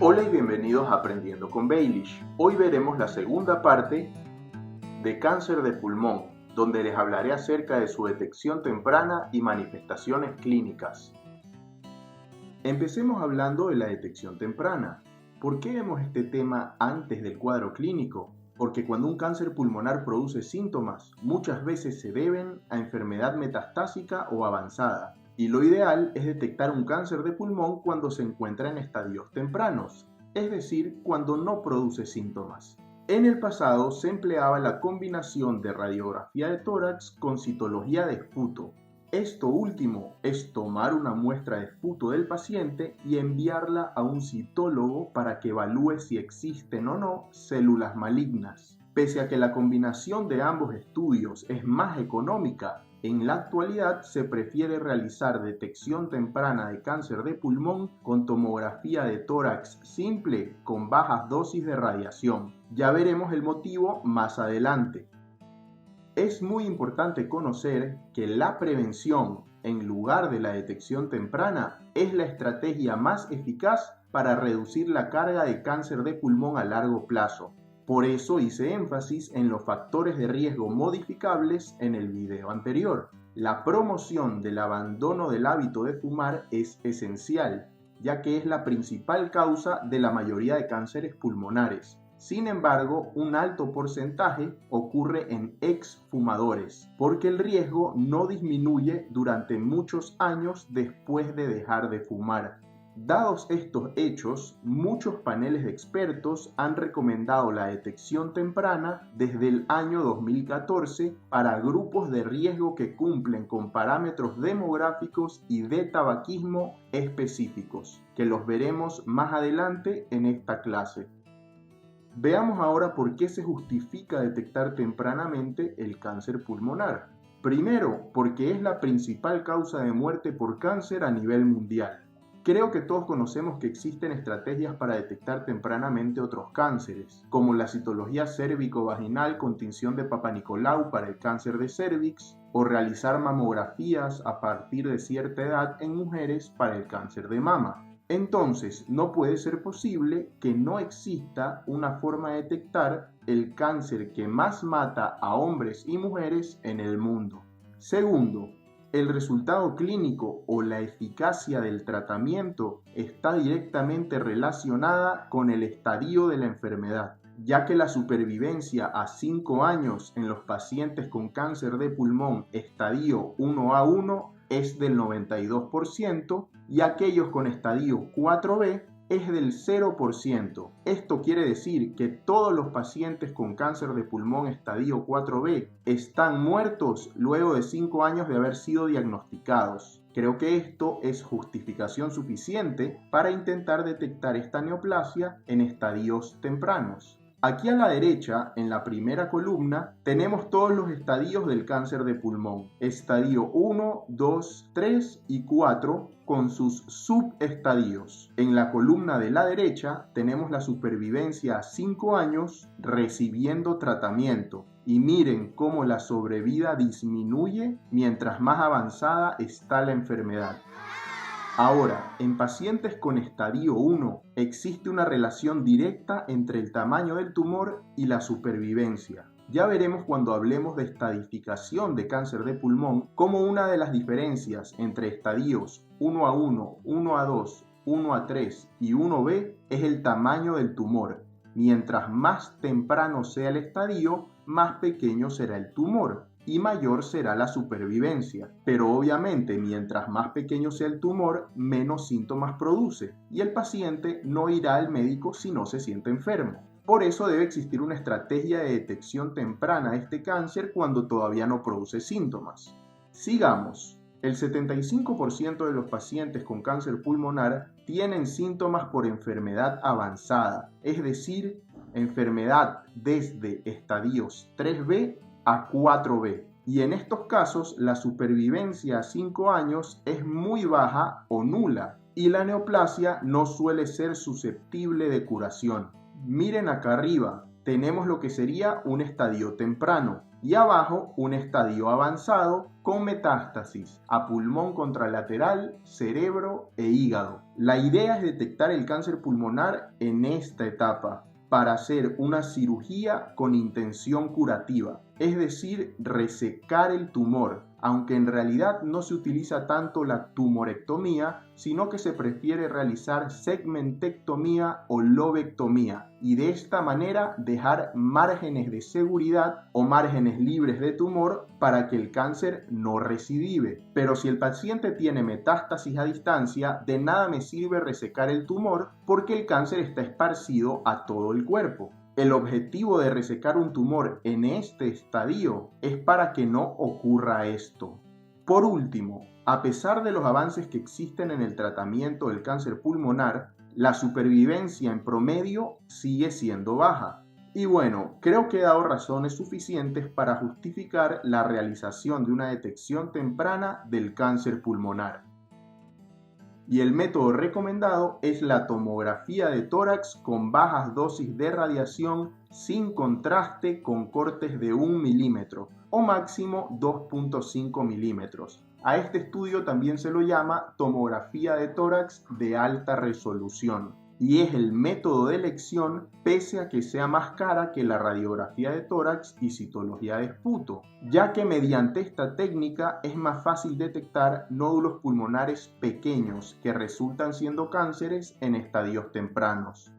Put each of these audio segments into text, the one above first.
Hola y bienvenidos a Aprendiendo con Baelish. Hoy veremos la segunda parte de cáncer de pulmón, donde les hablaré acerca de su detección temprana y manifestaciones clínicas. Empecemos hablando de la detección temprana. ¿Por qué vemos este tema antes del cuadro clínico? Porque cuando un cáncer pulmonar produce síntomas, muchas veces se deben a enfermedad metastásica o avanzada. Y lo ideal es detectar un cáncer de pulmón cuando se encuentra en estadios tempranos, es decir, cuando no produce síntomas. En el pasado se empleaba la combinación de radiografía de tórax con citología de esputo. Esto último es tomar una muestra de esputo del paciente y enviarla a un citólogo para que evalúe si existen o no células malignas. Pese a que la combinación de ambos estudios es más económica, en la actualidad se prefiere realizar detección temprana de cáncer de pulmón con tomografía de tórax simple con bajas dosis de radiación. Ya veremos el motivo más adelante. Es muy importante conocer que la prevención en lugar de la detección temprana es la estrategia más eficaz para reducir la carga de cáncer de pulmón a largo plazo. Por eso hice énfasis en los factores de riesgo modificables en el video anterior. La promoción del abandono del hábito de fumar es esencial, ya que es la principal causa de la mayoría de cánceres pulmonares. Sin embargo, un alto porcentaje ocurre en exfumadores, porque el riesgo no disminuye durante muchos años después de dejar de fumar. Dados estos hechos, muchos paneles de expertos han recomendado la detección temprana desde el año 2014 para grupos de riesgo que cumplen con parámetros demográficos y de tabaquismo específicos, que los veremos más adelante en esta clase. Veamos ahora por qué se justifica detectar tempranamente el cáncer pulmonar. Primero, porque es la principal causa de muerte por cáncer a nivel mundial. Creo que todos conocemos que existen estrategias para detectar tempranamente otros cánceres, como la citología cérvico-vaginal con tinción de Papa Nicolau para el cáncer de cérvix, o realizar mamografías a partir de cierta edad en mujeres para el cáncer de mama. Entonces, no puede ser posible que no exista una forma de detectar el cáncer que más mata a hombres y mujeres en el mundo. Segundo, el resultado clínico o la eficacia del tratamiento está directamente relacionada con el estadio de la enfermedad, ya que la supervivencia a 5 años en los pacientes con cáncer de pulmón estadio 1A1 es del 92% y aquellos con estadio 4B es del 0%. Esto quiere decir que todos los pacientes con cáncer de pulmón estadio 4B están muertos luego de 5 años de haber sido diagnosticados. Creo que esto es justificación suficiente para intentar detectar esta neoplasia en estadios tempranos. Aquí a la derecha, en la primera columna, tenemos todos los estadios del cáncer de pulmón. Estadio 1, 2, 3 y 4 con sus subestadios. En la columna de la derecha tenemos la supervivencia a 5 años recibiendo tratamiento. Y miren cómo la sobrevida disminuye mientras más avanzada está la enfermedad. Ahora, en pacientes con estadio 1 existe una relación directa entre el tamaño del tumor y la supervivencia. Ya veremos cuando hablemos de estadificación de cáncer de pulmón como una de las diferencias entre estadios 1A1, 1A2, 1A3 y 1B es el tamaño del tumor. Mientras más temprano sea el estadio, más pequeño será el tumor y mayor será la supervivencia. Pero obviamente, mientras más pequeño sea el tumor, menos síntomas produce y el paciente no irá al médico si no se siente enfermo. Por eso debe existir una estrategia de detección temprana de este cáncer cuando todavía no produce síntomas. Sigamos. El 75% de los pacientes con cáncer pulmonar tienen síntomas por enfermedad avanzada, es decir, enfermedad desde estadios 3B a 4B. Y en estos casos la supervivencia a 5 años es muy baja o nula y la neoplasia no suele ser susceptible de curación. Miren acá arriba, tenemos lo que sería un estadio temprano y abajo un estadio avanzado con metástasis a pulmón contralateral, cerebro e hígado. La idea es detectar el cáncer pulmonar en esta etapa para hacer una cirugía con intención curativa, es decir, resecar el tumor, aunque en realidad no se utiliza tanto la tumorectomía, sino que se prefiere realizar segmentectomía o lobectomía y de esta manera dejar márgenes de seguridad o márgenes libres de tumor para que el cáncer no recidive. Pero si el paciente tiene metástasis a distancia, de nada me sirve resecar el tumor porque el cáncer está esparcido a todo el cuerpo. El objetivo de resecar un tumor en este estadio es para que no ocurra esto. Por último, a pesar de los avances que existen en el tratamiento del cáncer pulmonar, la supervivencia en promedio sigue siendo baja. Y bueno, creo que he dado razones suficientes para justificar la realización de una detección temprana del cáncer pulmonar. Y el método recomendado es la tomografía de tórax con bajas dosis de radiación sin contraste con cortes de 1 milímetro o máximo 2.5 milímetros. A este estudio también se lo llama tomografía de tórax de alta resolución y es el método de elección pese a que sea más cara que la radiografía de tórax y citología de esputo, ya que mediante esta técnica es más fácil detectar nódulos pulmonares pequeños que resultan siendo cánceres en estadios tempranos.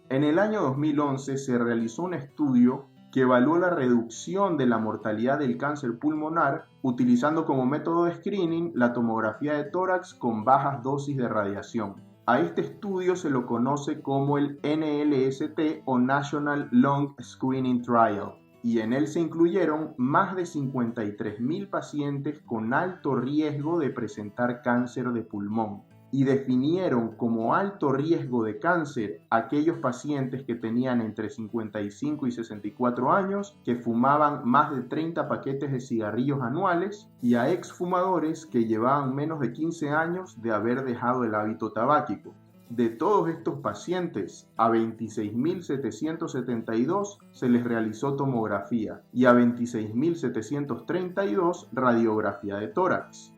En el año 2011 se realizó un estudio que evaluó la reducción de la mortalidad del cáncer pulmonar utilizando como método de screening la tomografía de tórax con bajas dosis de radiación. A este estudio se lo conoce como el NLST o National Lung Screening Trial y en él se incluyeron más de 53.000 pacientes con alto riesgo de presentar cáncer de pulmón y definieron como alto riesgo de cáncer aquellos pacientes que tenían entre 55 y 64 años, que fumaban más de 30 paquetes de cigarrillos anuales y a exfumadores que llevaban menos de 15 años de haber dejado el hábito tabáquico. De todos estos pacientes, a 26.772 se les realizó tomografía y a 26.732 radiografía de tórax.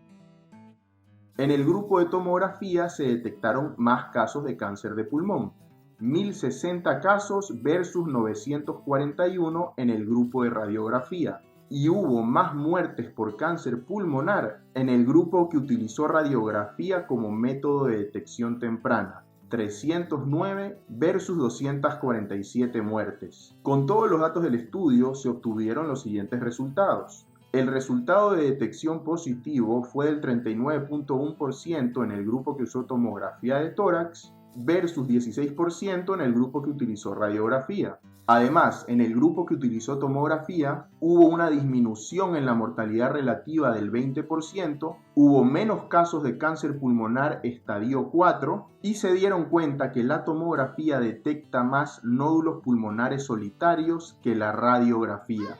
En el grupo de tomografía se detectaron más casos de cáncer de pulmón, 1.060 casos versus 941 en el grupo de radiografía, y hubo más muertes por cáncer pulmonar en el grupo que utilizó radiografía como método de detección temprana, 309 versus 247 muertes. Con todos los datos del estudio se obtuvieron los siguientes resultados. El resultado de detección positivo fue del 39.1% en el grupo que usó tomografía de tórax versus 16% en el grupo que utilizó radiografía. Además, en el grupo que utilizó tomografía hubo una disminución en la mortalidad relativa del 20%, hubo menos casos de cáncer pulmonar estadio 4 y se dieron cuenta que la tomografía detecta más nódulos pulmonares solitarios que la radiografía.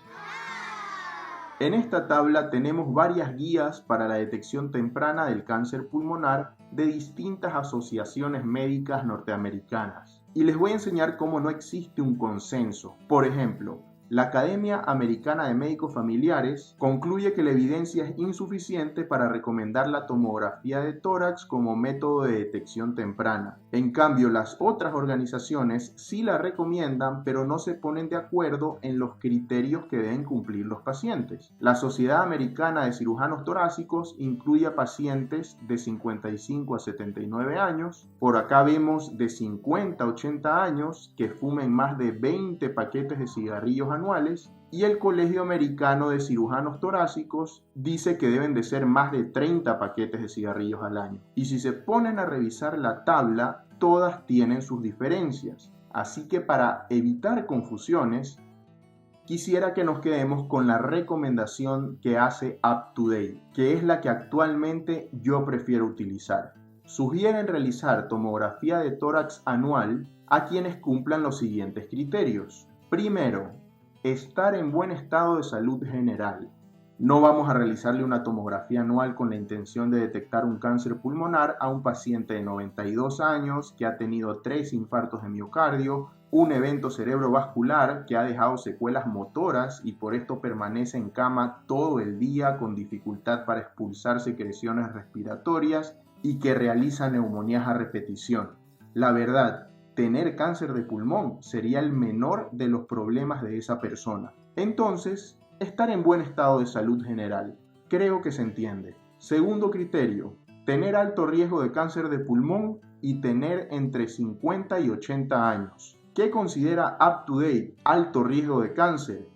En esta tabla tenemos varias guías para la detección temprana del cáncer pulmonar de distintas asociaciones médicas norteamericanas. Y les voy a enseñar cómo no existe un consenso. Por ejemplo, la Academia Americana de Médicos Familiares concluye que la evidencia es insuficiente para recomendar la tomografía de tórax como método de detección temprana. En cambio, las otras organizaciones sí la recomiendan, pero no se ponen de acuerdo en los criterios que deben cumplir los pacientes. La Sociedad Americana de Cirujanos Torácicos incluye a pacientes de 55 a 79 años. Por acá vemos de 50 a 80 años que fumen más de 20 paquetes de cigarrillos anuales, y el Colegio Americano de Cirujanos Torácicos dice que deben de ser más de 30 paquetes de cigarrillos al año. Y si se ponen a revisar la tabla, todas tienen sus diferencias. Así que para evitar confusiones, quisiera que nos quedemos con la recomendación que hace UpToDate, que es la que actualmente yo prefiero utilizar. Sugieren realizar tomografía de tórax anual a quienes cumplan los siguientes criterios. Primero, estar en buen estado de salud general. No vamos a realizarle una tomografía anual con la intención de detectar un cáncer pulmonar a un paciente de 92 años que ha tenido 3 infartos de miocardio, un evento cerebrovascular que ha dejado secuelas motoras y por esto permanece en cama todo el día con dificultad para expulsar secreciones respiratorias y que realiza neumonías a repetición. La verdad, tener cáncer de pulmón sería el menor de los problemas de esa persona. Entonces, estar en buen estado de salud general. Creo que se entiende. Segundo criterio, tener alto riesgo de cáncer de pulmón y tener entre 50 y 80 años. ¿Qué considera up-to-date alto riesgo de cáncer?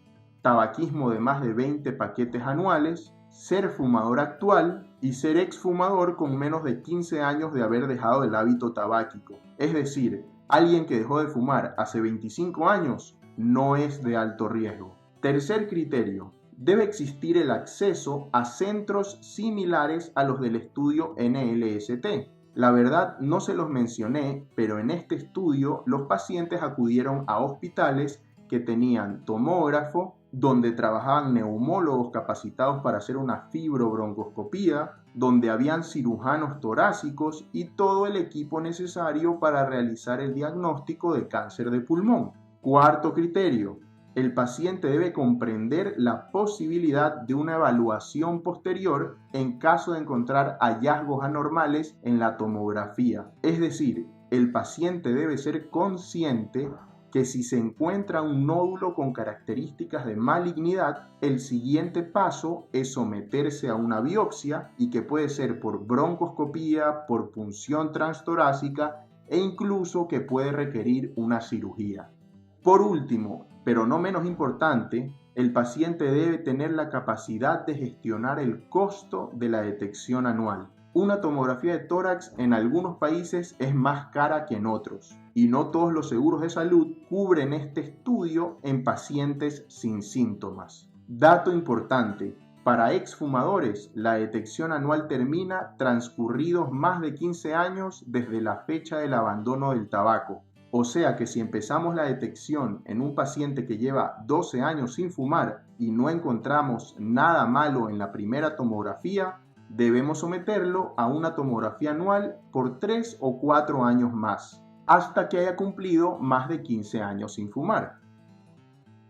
Tabaquismo de más de 20 paquetes anuales, ser fumador actual y ser exfumador con menos de 15 años de haber dejado el hábito tabáquico. Es decir, alguien que dejó de fumar hace 25 años no es de alto riesgo. Tercer criterio, debe existir el acceso a centros similares a los del estudio NLST. La verdad no se los mencioné, pero en este estudio los pacientes acudieron a hospitales que tenían tomógrafo, donde trabajaban neumólogos capacitados para hacer una fibrobroncoscopía, donde habían cirujanos torácicos y todo el equipo necesario para realizar el diagnóstico de cáncer de pulmón. Cuarto criterio, el paciente debe comprender la posibilidad de una evaluación posterior en caso de encontrar hallazgos anormales en la tomografía. Es decir, el paciente debe ser consciente que si se encuentra un nódulo con características de malignidad, el siguiente paso es someterse a una biopsia y que puede ser por broncoscopía, por punción transtorácica e incluso que puede requerir una cirugía. Por último, pero no menos importante, el paciente debe tener la capacidad de gestionar el costo de la detección anual. Una tomografía de tórax en algunos países es más cara que en otros y no todos los seguros de salud cubren este estudio en pacientes sin síntomas. Dato importante, para exfumadores la detección anual termina transcurridos más de 15 años desde la fecha del abandono del tabaco. O sea que si empezamos la detección en un paciente que lleva 12 años sin fumar y no encontramos nada malo en la primera tomografía, debemos someterlo a una tomografía anual por 3 o 4 años más, hasta que haya cumplido más de 15 años sin fumar.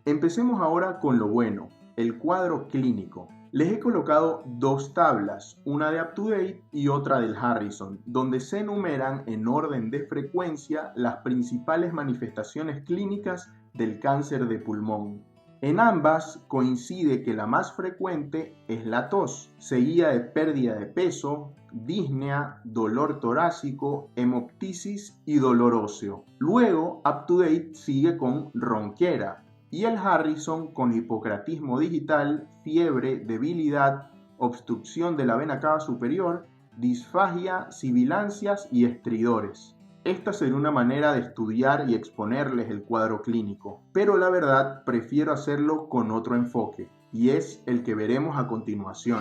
Empecemos ahora con lo bueno, el cuadro clínico. Les he colocado dos tablas, una de UpToDate y otra del Harrison, donde se enumeran en orden de frecuencia las principales manifestaciones clínicas del cáncer de pulmón. En ambas coincide que la más frecuente es la tos, seguida de pérdida de peso, disnea, dolor torácico, hemoptisis y dolor óseo. Luego, UpToDate sigue con ronquera, y el Harrison con hipocratismo digital, fiebre, debilidad, obstrucción de la vena cava superior, disfagia, sibilancias y estridores. Esta sería una manera de estudiar y exponerles el cuadro clínico, pero la verdad prefiero hacerlo con otro enfoque, y es el que veremos a continuación.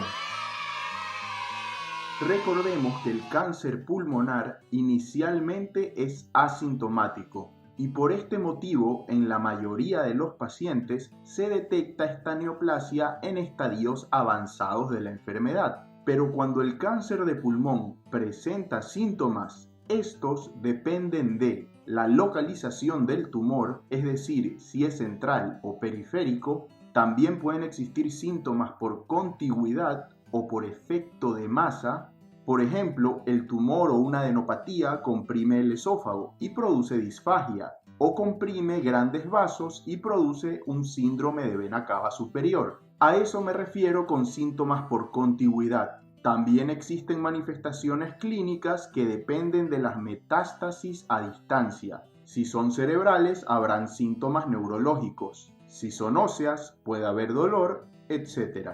Recordemos que el cáncer pulmonar inicialmente es asintomático, y por este motivo en la mayoría de los pacientes se detecta esta neoplasia en estadios avanzados de la enfermedad. Pero cuando el cáncer de pulmón presenta síntomas, estos dependen de la localización del tumor, es decir, si es central o periférico. También pueden existir síntomas por contigüidad o por efecto de masa. Por ejemplo, el tumor o una adenopatía comprime el esófago y produce disfagia, o comprime grandes vasos y produce un síndrome de vena cava superior. A eso me refiero con síntomas por contigüidad. También existen manifestaciones clínicas que dependen de las metástasis a distancia. Si son cerebrales, habrán síntomas neurológicos. Si son óseas, puede haber dolor, etc.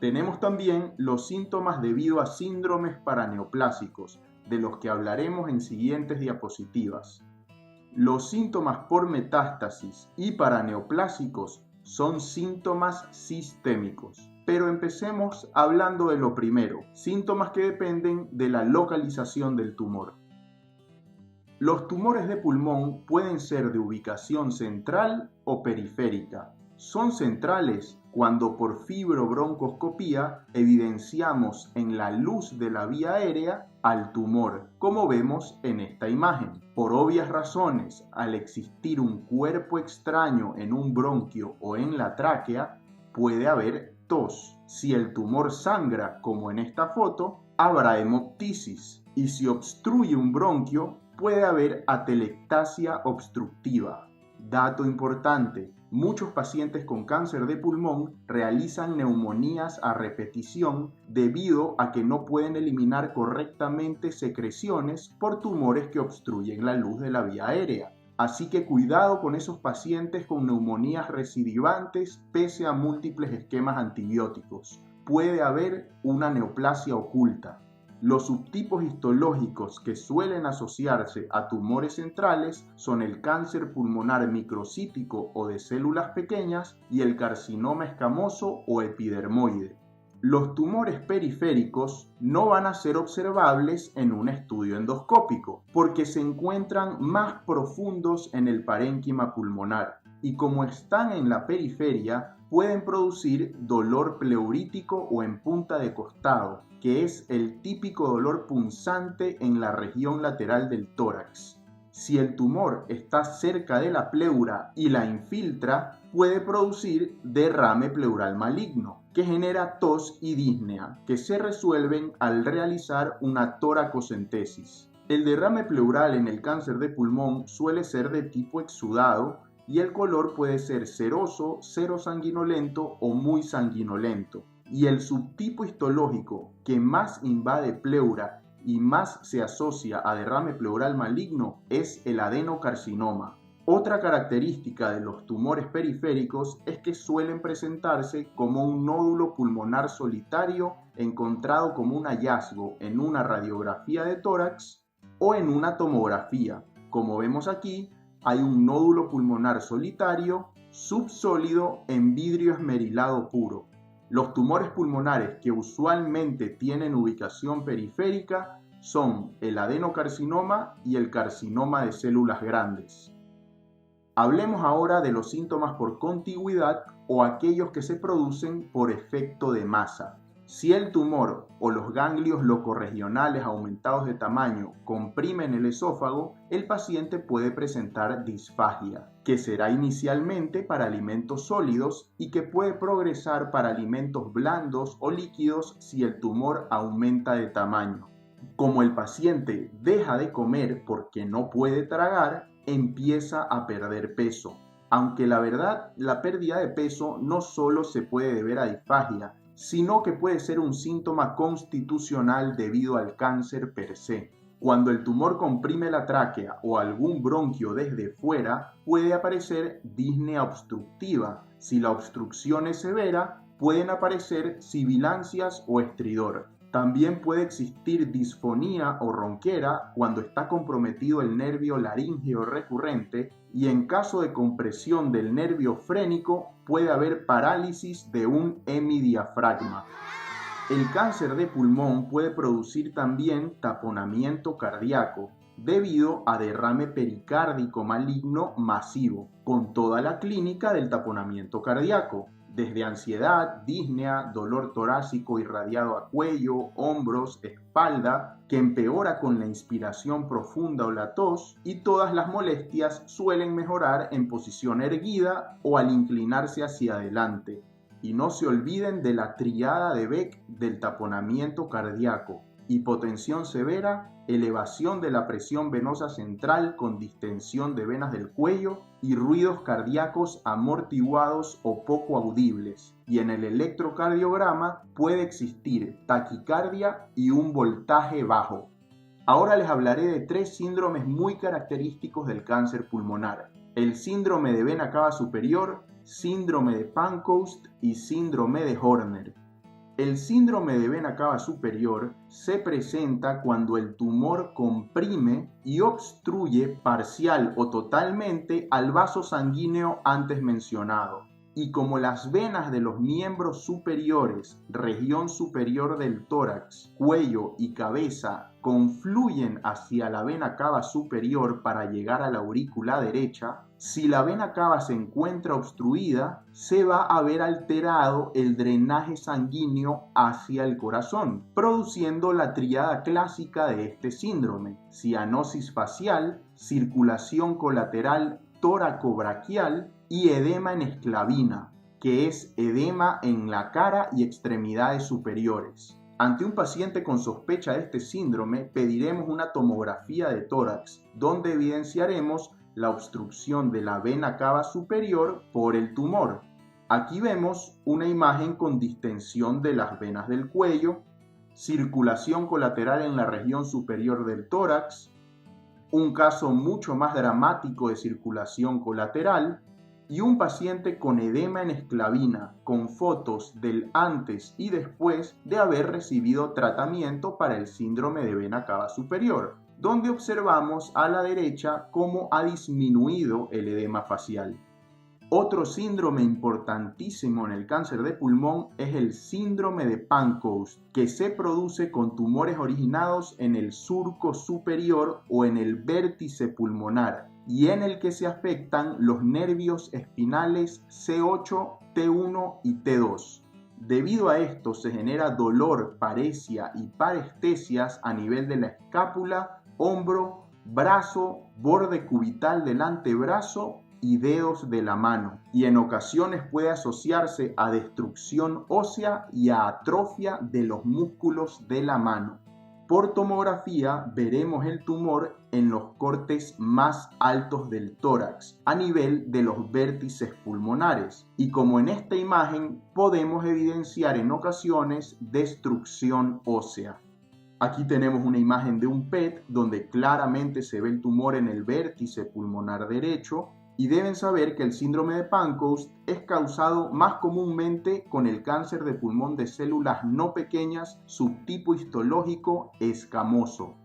Tenemos también los síntomas debido a síndromes paraneoplásicos, de los que hablaremos en siguientes diapositivas. Los síntomas por metástasis y paraneoplásicos son síntomas sistémicos. Pero empecemos hablando de lo primero, síntomas que dependen de la localización del tumor. Los tumores de pulmón pueden ser de ubicación central o periférica. son centrales cuando por fibrobroncoscopía evidenciamos en la luz de la vía aérea al tumor, como vemos en esta imagen. Por obvias razones, al existir un cuerpo extraño en un bronquio o en la tráquea, puede haber tos. Si el tumor sangra, como en esta foto, habrá hemoptisis. Y si obstruye un bronquio, puede haber atelectasia obstructiva. Dato importante: muchos pacientes con cáncer de pulmón realizan neumonías a repetición debido a que no pueden eliminar correctamente secreciones por tumores que obstruyen la luz de la vía aérea. Así que cuidado con esos pacientes con neumonías recidivantes pese a múltiples esquemas antibióticos. Puede haber una neoplasia oculta. Los subtipos histológicos que suelen asociarse a tumores centrales son el cáncer pulmonar microcítico o de células pequeñas y el carcinoma escamoso o epidermoide. Los tumores periféricos no van a ser observables en un estudio endoscópico porque se encuentran más profundos en el parénquima pulmonar y como están en la periferia pueden producir dolor pleurítico o en punta de costado, que es el típico dolor punzante en la región lateral del tórax. Si el tumor está cerca de la pleura y la infiltra, puede producir derrame pleural maligno, que genera tos y disnea, que se resuelven al realizar una toracocentesis. El derrame pleural en el cáncer de pulmón suele ser de tipo exudado y el color puede ser ceroso, serosanguinolento o muy sanguinolento. Y el subtipo histológico que más invade pleura y más se asocia a derrame pleural maligno es el adenocarcinoma. Otra característica de los tumores periféricos es que suelen presentarse como un nódulo pulmonar solitario encontrado como un hallazgo en una radiografía de tórax o en una tomografía. Como vemos aquí, hay un nódulo pulmonar solitario subsólido en vidrio esmerilado puro. Los tumores pulmonares que usualmente tienen ubicación periférica son el adenocarcinoma y el carcinoma de células grandes. Hablemos ahora de los síntomas por contigüidad o aquellos que se producen por efecto de masa. Si el tumor o los ganglios locorregionales aumentados de tamaño comprimen el esófago, el paciente puede presentar disfagia, que será inicialmente para alimentos sólidos y que puede progresar para alimentos blandos o líquidos si el tumor aumenta de tamaño. Como el paciente deja de comer porque no puede tragar, empieza a perder peso. Aunque la verdad, la pérdida de peso no solo se puede deber a disfagia, sino que puede ser un síntoma constitucional debido al cáncer per se. Cuando el tumor comprime la tráquea o algún bronquio desde fuera, puede aparecer disnea obstructiva. Si la obstrucción es severa, pueden aparecer sibilancias o estridor. También puede existir disfonía o ronquera cuando está comprometido el nervio laríngeo recurrente y en caso de compresión del nervio frénico puede haber parálisis de un hemidiafragma. El cáncer de pulmón puede producir también taponamiento cardíaco debido a derrame pericárdico maligno masivo, con toda la clínica del taponamiento cardíaco, desde ansiedad, disnea, dolor torácico irradiado a cuello, hombros, espalda, que empeora con la inspiración profunda o la tos, y todas las molestias suelen mejorar en posición erguida o al inclinarse hacia adelante. Y no se olviden de la tríada de Beck del taponamiento cardíaco: hipotensión severa, elevación de la presión venosa central con distensión de venas del cuello y ruidos cardíacos amortiguados o poco audibles. Y en el electrocardiograma puede existir taquicardia y un voltaje bajo. Ahora les hablaré de 3 síndromes muy característicos del cáncer pulmonar: el síndrome de vena cava superior, síndrome de Pancoast y síndrome de Horner. El síndrome de vena cava superior se presenta cuando el tumor comprime y obstruye parcial o totalmente al vaso sanguíneo antes mencionado y como las venas de los miembros superiores, región superior del tórax, cuello y cabeza confluyen hacia la vena cava superior para llegar a la aurícula derecha, si la vena cava se encuentra obstruida, se va a ver alterado el drenaje sanguíneo hacia el corazón, produciendo la tríada clásica de este síndrome: cianosis facial, circulación colateral tóraco-braquial y edema en esclavina, que es edema en la cara y extremidades superiores. Ante un paciente con sospecha de este síndrome, pediremos una tomografía de tórax, donde evidenciaremos la obstrucción de la vena cava superior por el tumor. Aquí vemos una imagen con distensión de las venas del cuello, circulación colateral en la región superior del tórax, un caso mucho más dramático de circulación colateral y un paciente con edema en esclavina, con fotos del antes y después de haber recibido tratamiento para el síndrome de vena cava superior, donde observamos a la derecha cómo ha disminuido el edema facial. Otro síndrome importantísimo en el cáncer de pulmón es el síndrome de Pancoast, que se produce con tumores originados en el surco superior o en el vértice pulmonar, y en el que se afectan los nervios espinales C8, T1 y T2. Debido a esto se genera dolor, paresia y parestesias a nivel de la escápula, hombro, brazo, borde cubital del antebrazo y dedos de la mano, y en ocasiones puede asociarse a destrucción ósea y a atrofia de los músculos de la mano. Por tomografía veremos el tumor en los cortes más altos del tórax, a nivel de los vértices pulmonares, y como en esta imagen podemos evidenciar en ocasiones destrucción ósea. Aquí tenemos una imagen de un PET donde claramente se ve el tumor en el vértice pulmonar derecho, y deben saber que el síndrome de Pancoast es causado más comúnmente con el cáncer de pulmón de células no pequeñas subtipo histológico escamoso.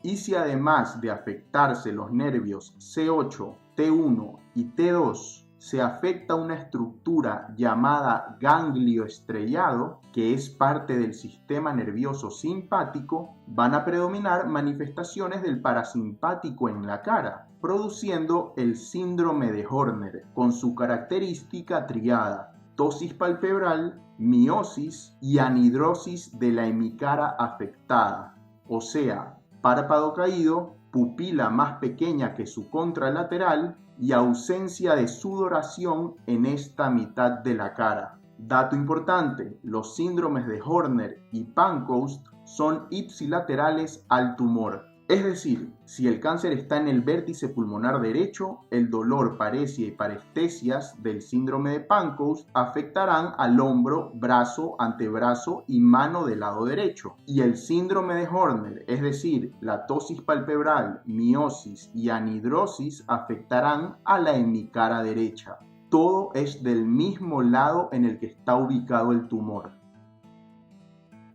Y si además de afectarse los nervios C8, T1 y T2, se afecta una estructura llamada ganglio estrellado, que es parte del sistema nervioso simpático, van a predominar manifestaciones del parasimpático en la cara, produciendo el síndrome de Horner, con su característica triada: ptosis palpebral, miosis y anhidrosis de la hemicara afectada, o sea, párpado caído, pupila más pequeña que su contralateral y ausencia de sudoración en esta mitad de la cara. Dato importante: los síndromes de Horner y Pancoast son ipsilaterales al tumor. Es decir, si el cáncer está en el vértice pulmonar derecho, el dolor, paresia y parestesias del síndrome de Pancoast afectarán al hombro, brazo, antebrazo y mano del lado derecho. Y el síndrome de Horner, es decir, la ptosis palpebral, miosis y anhidrosis, afectarán a la hemicara derecha. Todo es del mismo lado en el que está ubicado el tumor.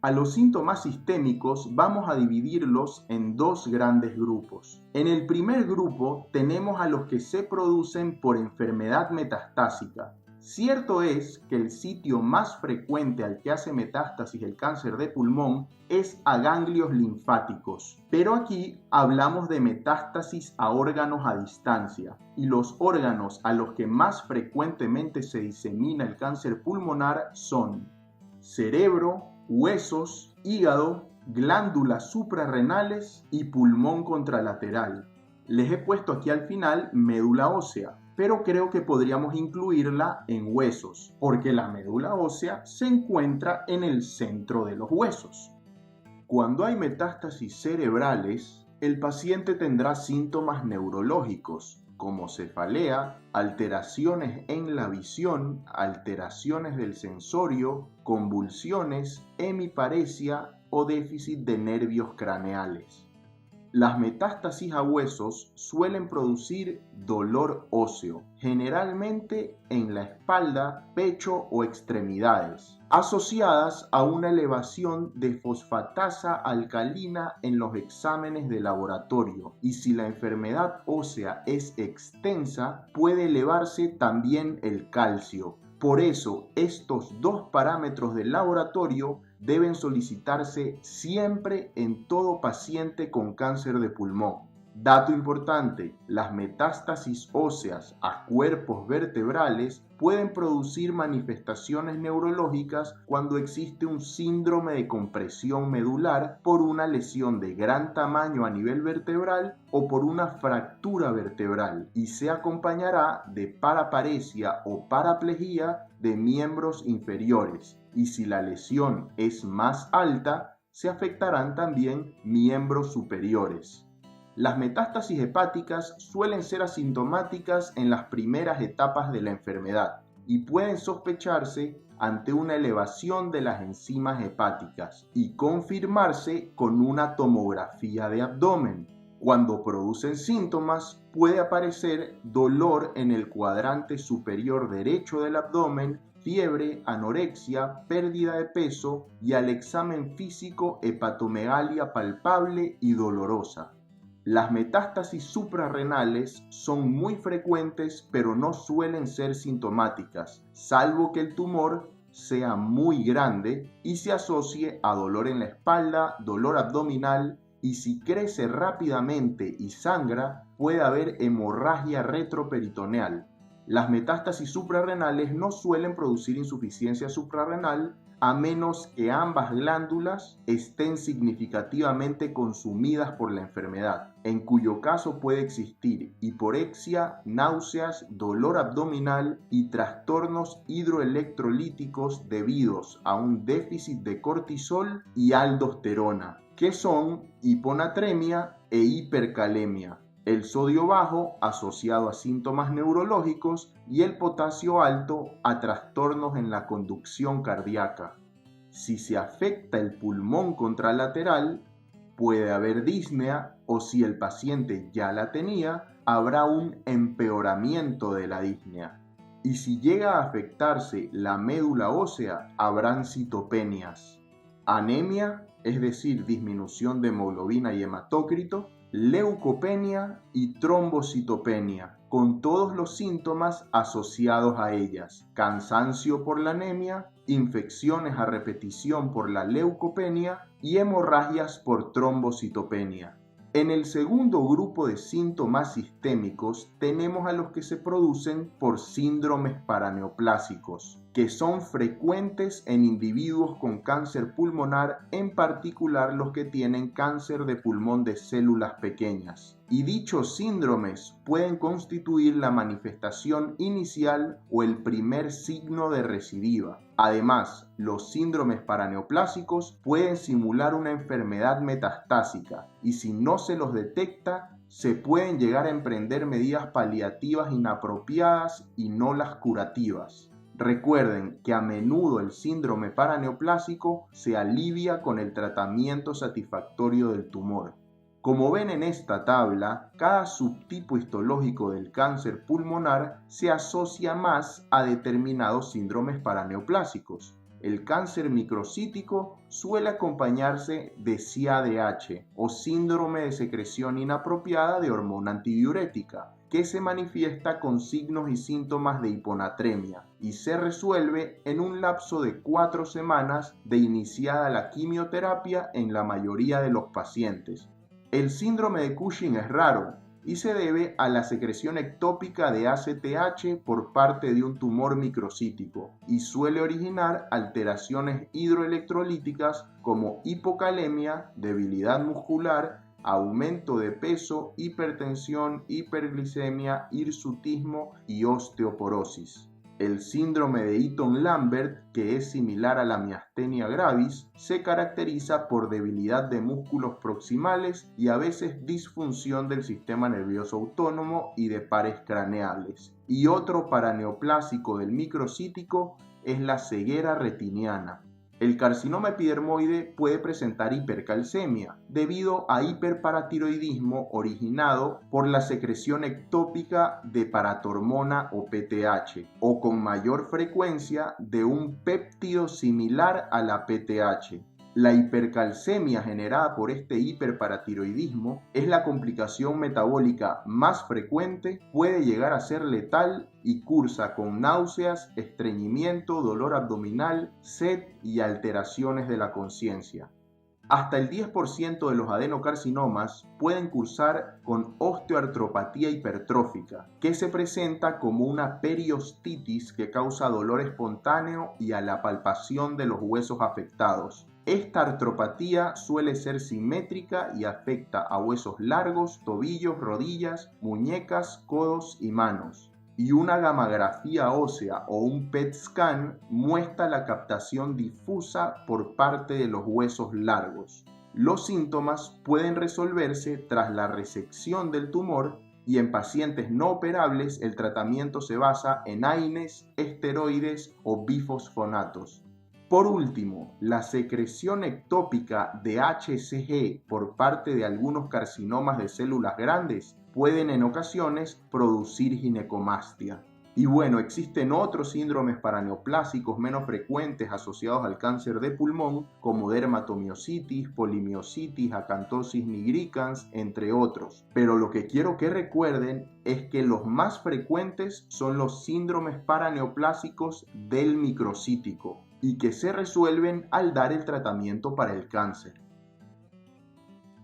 A los síntomas sistémicos vamos a dividirlos en dos grandes grupos. En el primer grupo tenemos a los que se producen por enfermedad metastásica. Cierto es que el sitio más frecuente al que hace metástasis el cáncer de pulmón es a ganglios linfáticos, pero aquí hablamos de metástasis a órganos a distancia, y los órganos a los que más frecuentemente se disemina el cáncer pulmonar son cerebro, huesos, hígado, glándulas suprarrenales y pulmón contralateral. Les he puesto aquí al final médula ósea, pero creo que podríamos incluirla en huesos, porque la médula ósea se encuentra en el centro de los huesos. Cuando hay metástasis cerebrales, el paciente tendrá síntomas neurológicos, como cefalea, alteraciones en la visión, alteraciones del sensorio, convulsiones, hemiparesia o déficit de nervios craneales. Las metástasis a huesos suelen producir dolor óseo, generalmente en la espalda, pecho o extremidades, asociadas a una elevación de fosfatasa alcalina en los exámenes de laboratorio, y si la enfermedad ósea es extensa, puede elevarse también el calcio, Por eso, estos dos parámetros del laboratorio deben solicitarse siempre en todo paciente con cáncer de pulmón. Dato importante, las metástasis óseas a cuerpos vertebrales pueden producir manifestaciones neurológicas cuando existe un síndrome de compresión medular por una lesión de gran tamaño a nivel vertebral o por una fractura vertebral y se acompañará de paraparesia o paraplegia de miembros inferiores. Y si la lesión es más alta, se afectarán también miembros superiores. Las metástasis hepáticas suelen ser asintomáticas en las primeras etapas de la enfermedad y pueden sospecharse ante una elevación de las enzimas hepáticas y confirmarse con una tomografía de abdomen. Cuando producen síntomas, puede aparecer dolor en el cuadrante superior derecho del abdomen, fiebre, anorexia, pérdida de peso y al examen físico hepatomegalia palpable y dolorosa. Las metástasis suprarrenales son muy frecuentes, pero no suelen ser sintomáticas, salvo que el tumor sea muy grande y se asocie a dolor en la espalda, dolor abdominal y si crece rápidamente y sangra, puede haber hemorragia retroperitoneal. Las metástasis suprarrenales no suelen producir insuficiencia suprarrenal a menos que ambas glándulas estén significativamente consumidas por la enfermedad, en cuyo caso puede existir hiporexia, náuseas, dolor abdominal y trastornos hidroelectrolíticos debidos a un déficit de cortisol y aldosterona, que son hiponatremia e hipercalemia. El sodio bajo asociado a síntomas neurológicos y el potasio alto a trastornos en la conducción cardíaca. Si se afecta el pulmón contralateral, puede haber disnea o si el paciente ya la tenía, habrá un empeoramiento de la disnea. Y si llega a afectarse la médula ósea, habrán citopenias. Anemia, es decir, disminución de hemoglobina y hematócrito, leucopenia y trombocitopenia, con todos los síntomas asociados a ellas: cansancio por la anemia, infecciones a repetición por la leucopenia y hemorragias por trombocitopenia. En el segundo grupo de síntomas sistémicos tenemos a los que se producen por síndromes paraneoplásicos, que son frecuentes en individuos con cáncer pulmonar, en particular los que tienen cáncer de pulmón de células pequeñas. Y dichos síndromes pueden constituir la manifestación inicial o el primer signo de recidiva. Además, los síndromes paraneoplásicos pueden simular una enfermedad metastásica y si no se los detecta, se pueden llegar a emprender medidas paliativas inapropiadas y no las curativas. Recuerden que a menudo el síndrome paraneoplásico se alivia con el tratamiento satisfactorio del tumor. Como ven en esta tabla, cada subtipo histológico del cáncer pulmonar se asocia más a determinados síndromes paraneoplásicos. El cáncer microcítico suele acompañarse de CADH o síndrome de secreción inapropiada de hormona antidiurética, que se manifiesta con signos y síntomas de hiponatremia y se resuelve en un lapso de 4 semanas de iniciada la quimioterapia en la mayoría de los pacientes. El síndrome de Cushing es raro y se debe a la secreción ectópica de ACTH por parte de un tumor microcítico y suele originar alteraciones hidroelectrolíticas como hipocalemia, debilidad muscular, aumento de peso, hipertensión, hiperglicemia, hirsutismo y osteoporosis. El síndrome de Eaton-Lambert, que es similar a la miastenia gravis, se caracteriza por debilidad de músculos proximales y a veces disfunción del sistema nervioso autónomo y de pares craneales. Y otro paraneoplásico del microcítico es la ceguera retiniana. El carcinoma epidermoide puede presentar hipercalcemia debido a hiperparatiroidismo originado por la secreción ectópica de paratormona o PTH o con mayor frecuencia de un péptido similar a la PTH. La hipercalcemia generada por este hiperparatiroidismo es la complicación metabólica más frecuente, puede llegar a ser letal y cursa con náuseas, estreñimiento, dolor abdominal, sed y alteraciones de la conciencia. Hasta el 10% de los adenocarcinomas pueden cursar con osteoartropatía hipertrófica, que se presenta como una periostitis que causa dolor espontáneo y a la palpación de los huesos afectados. Esta artropatía suele ser simétrica y afecta a huesos largos, tobillos, rodillas, muñecas, codos y manos. Y una gamografía ósea o un PET scan muestra la captación difusa por parte de los huesos largos. Los síntomas pueden resolverse tras la resección del tumor y en pacientes no operables el tratamiento se basa en AINES, esteroides o bifosfonatos. Por último, la secreción ectópica de HCG por parte de algunos carcinomas de células grandes pueden en ocasiones producir ginecomastia. Y bueno, existen otros síndromes paraneoplásicos menos frecuentes asociados al cáncer de pulmón, como dermatomiositis, polimiositis, acantosis nigricans, entre otros. Pero lo que quiero que recuerden es que los más frecuentes son los síndromes paraneoplásicos del microcítico y que se resuelven al dar el tratamiento para el cáncer.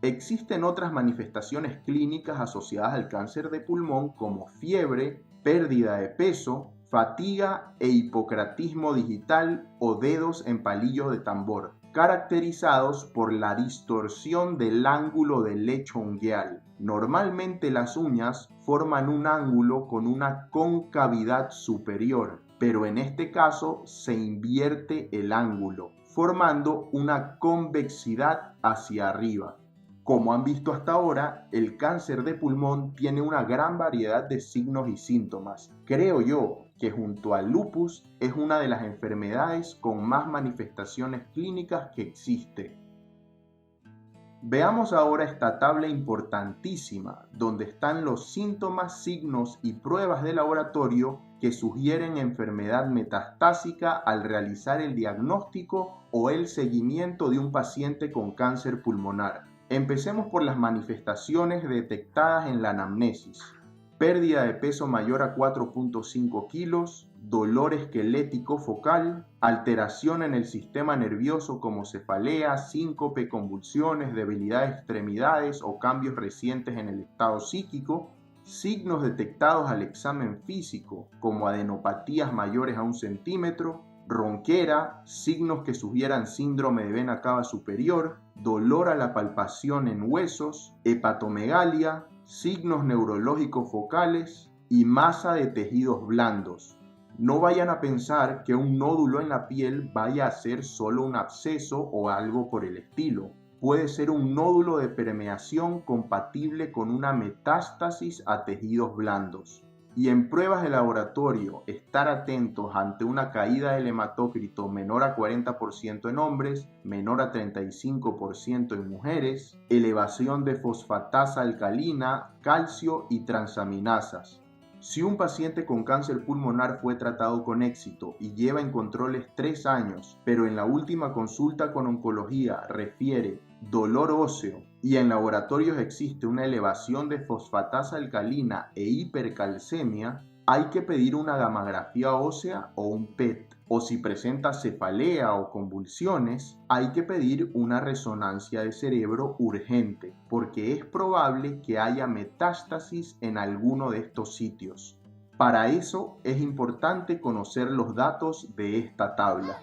Existen otras manifestaciones clínicas asociadas al cáncer de pulmón como fiebre, pérdida de peso, fatiga e hipocratismo digital o dedos en palillos de tambor, caracterizados por la distorsión del ángulo del lecho ungueal. Normalmente las uñas forman un ángulo con una concavidad superior, pero en este caso se invierte el ángulo, formando una convexidad hacia arriba. Como han visto hasta ahora, el cáncer de pulmón tiene una gran variedad de signos y síntomas. Creo yo que junto al lupus es una de las enfermedades con más manifestaciones clínicas que existe. Veamos ahora esta tabla importantísima, donde están los síntomas, signos y pruebas de laboratorio que sugieren enfermedad metastásica al realizar el diagnóstico o el seguimiento de un paciente con cáncer pulmonar. Empecemos por las manifestaciones detectadas en la anamnesis. Pérdida de peso mayor a 4.5 kilos, dolor esquelético focal, alteración en el sistema nervioso como cefalea, síncope, convulsiones, debilidad de extremidades o cambios recientes en el estado psíquico, signos detectados al examen físico como adenopatías mayores a 1 centímetro, ronquera, signos que sugieran síndrome de vena cava superior, dolor a la palpación en huesos, hepatomegalia, signos neurológicos focales y masa de tejidos blandos. No vayan a pensar que un nódulo en la piel vaya a ser solo un absceso o algo por el estilo. Puede ser un nódulo de permeación compatible con una metástasis a tejidos blandos. Y en pruebas de laboratorio, estar atentos ante una caída del hematócrito menor a 40% en hombres, menor a 35% en mujeres, elevación de fosfatasa alcalina, calcio y transaminasas. Si un paciente con cáncer pulmonar fue tratado con éxito y lleva en controles 3 años, pero en la última consulta con oncología refiere dolor óseo y en laboratorios existe una elevación de fosfatasa alcalina e hipercalcemia, hay que pedir una gamografía ósea o un PET. O si presenta cefalea o convulsiones, hay que pedir una resonancia de cerebro urgente, porque es probable que haya metástasis en alguno de estos sitios. Para eso es importante conocer los datos de esta tabla.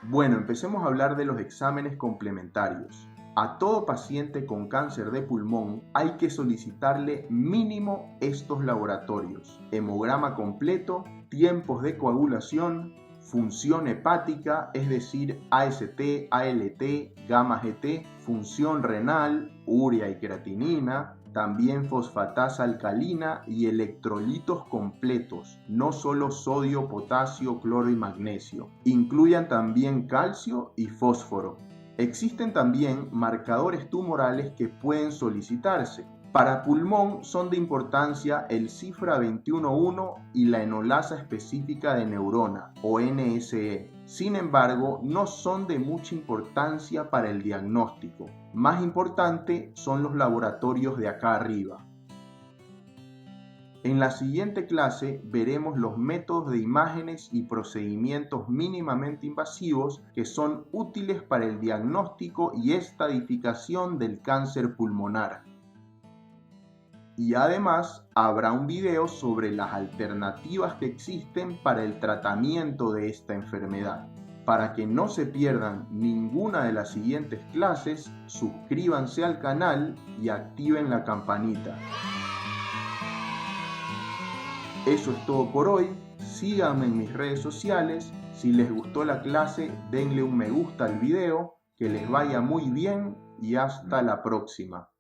Bueno, empecemos a hablar de los exámenes complementarios. A todo paciente con cáncer de pulmón hay que solicitarle mínimo estos laboratorios: hemograma completo, tiempos de coagulación, función hepática, es decir, AST, ALT, gamma GT, función renal, urea y creatinina, también fosfatasa alcalina y electrolitos completos, no solo sodio, potasio, cloro y magnesio. Incluyan también calcio y fósforo. Existen también marcadores tumorales que pueden solicitarse. Para pulmón son de importancia el cifra 21.1 y la enolasa específica de neurona, o NSE. Sin embargo, no son de mucha importancia para el diagnóstico. Más importante son los laboratorios de acá arriba. En la siguiente clase veremos los métodos de imágenes y procedimientos mínimamente invasivos que son útiles para el diagnóstico y estadificación del cáncer pulmonar. Y además habrá un video sobre las alternativas que existen para el tratamiento de esta enfermedad. Para que no se pierdan ninguna de las siguientes clases, suscríbanse al canal y activen la campanita. Eso es todo por hoy. Síganme en mis redes sociales. Si les gustó la clase, denle un me gusta al video. Que les vaya muy bien y hasta la próxima.